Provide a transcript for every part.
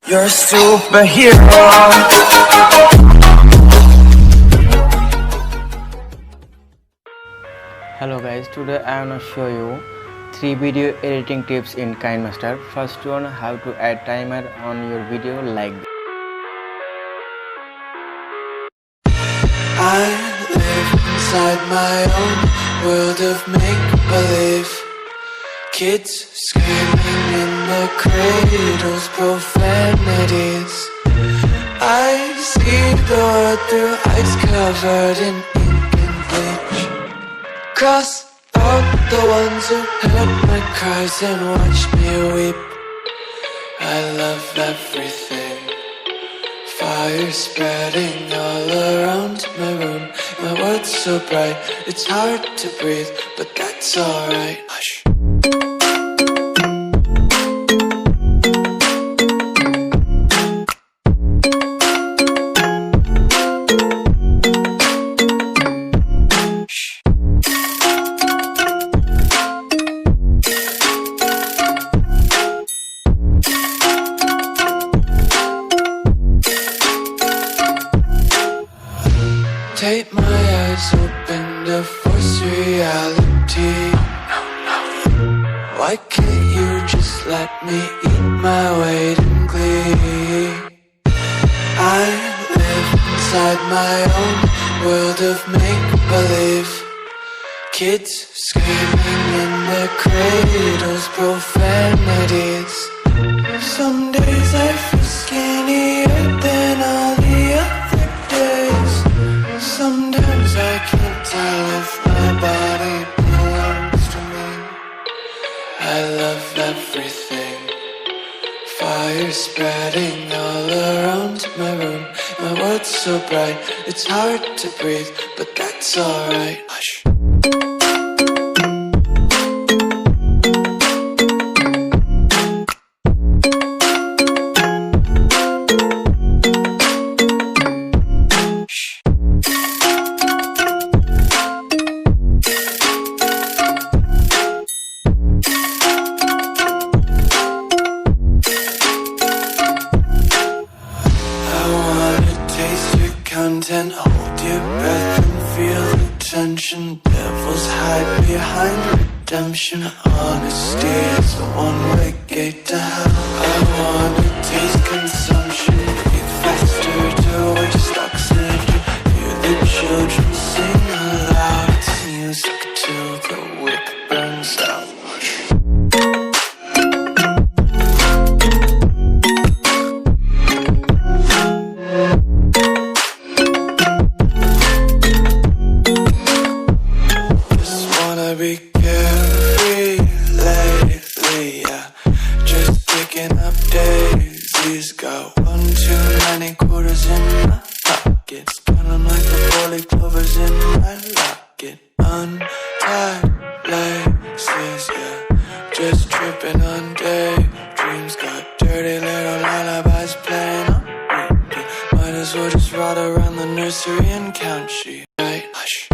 You're a superhero. Hello guys, today I am going to show you 3 video editing tips in Kinemaster. First one, how to add timer on your video like this. I live inside my own world of make-believe. Kids screaming in the cradles, profanities. I see the world through ice covered in ink and bleach. Cross out the ones who heard my cries and watched me weep. I love everything. Fire spreading all around my room. My world's so bright, it's hard to breathe, but that's alright. Hush. Tape my eyes open to force reality. Why can't you just let me eat my weight in glee? I live inside my own world of make-believe. Kids screaming in their cradles, profanities. Some days I feel skinnier than all the other days. Sometimes I can't tell if my body belongs to me. I love everything. Fire spreading all around my room. My world's so bright, it's hard to breathe, but that's alright. Hush. Content, hold your breath and feel the tension. Devils hide behind redemption. Honesty is a one-way gate to hell. I wanna taste consumption, breathe faster to waste oxygen. Hear the children sing aloud. It's music till the wick burns out. Be carefree lately, yeah. Just picking up daisies. Got one too many quarters in my pockets. Counting like the 40 clovers in my locket. Untied laces, yeah. Just tripping on daydreams. Got dirty little lullabies playing on repeat. Might as well just ride around the nursery and count sheep. Right, hush.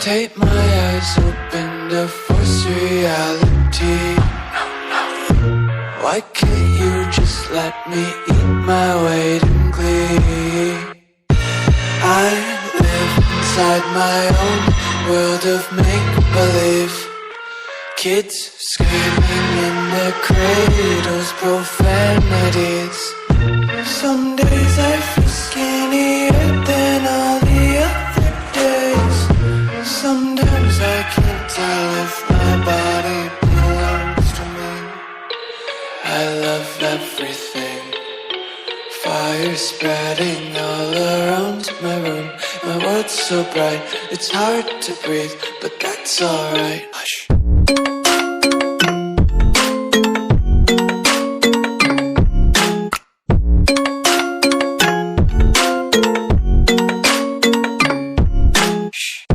Tape my eyes open to force reality. Why can't you just let me eat my weight in glee? I live inside my own world of make-believe. Kids screaming in their cradles, profanities. Some days I feel skinnier than all the other days. Sometimes I can't tell if my body belongs to me. I love everything. Fire spreading all around my room. My world's so bright, it's hard to breathe, but that's alright. Hush. Shh.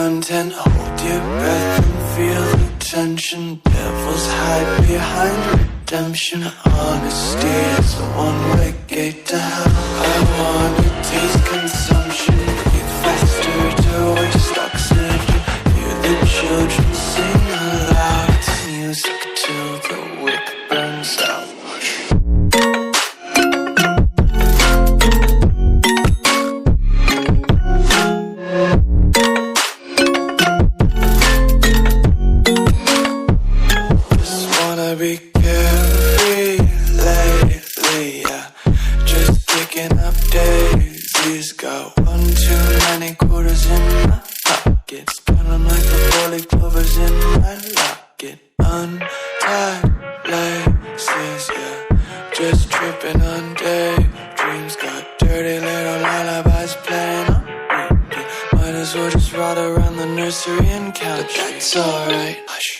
content. Hold your breath and feel the tension. Devils hide behind redemption. Honesty is a one-way gate to hell. I wanna taste consumption. Breathe faster to waste oxygen. Hear the children sing aloud. It's music till the wick burns out. Be carefree lately, yeah. Just picking up daisies. Got one too many quarters in my pockets. Got 'em like the four-leaf clovers in my locket. Untied laces, yeah. Just tripping on daydreams. Got dirty little lullabies playing on repeat. Might as well just ride around the nursery and count. But that's alright. Hush.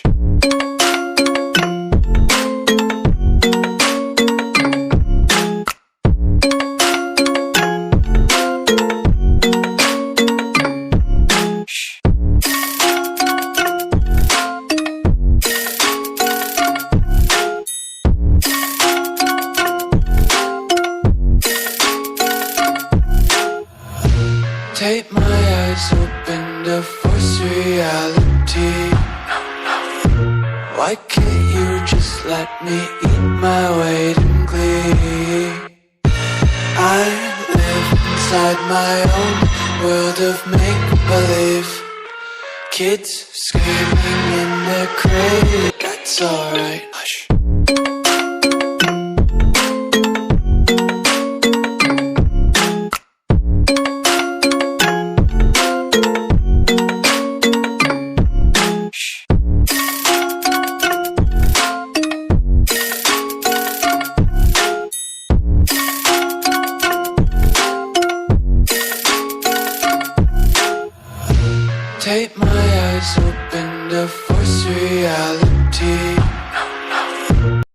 Take my eyes open to force reality. Why can't you just let me eat my weight in glee? I live inside my own world of make-believe. Kids screaming in their cradle. That's alright. Hush. Take my eyes open to force reality.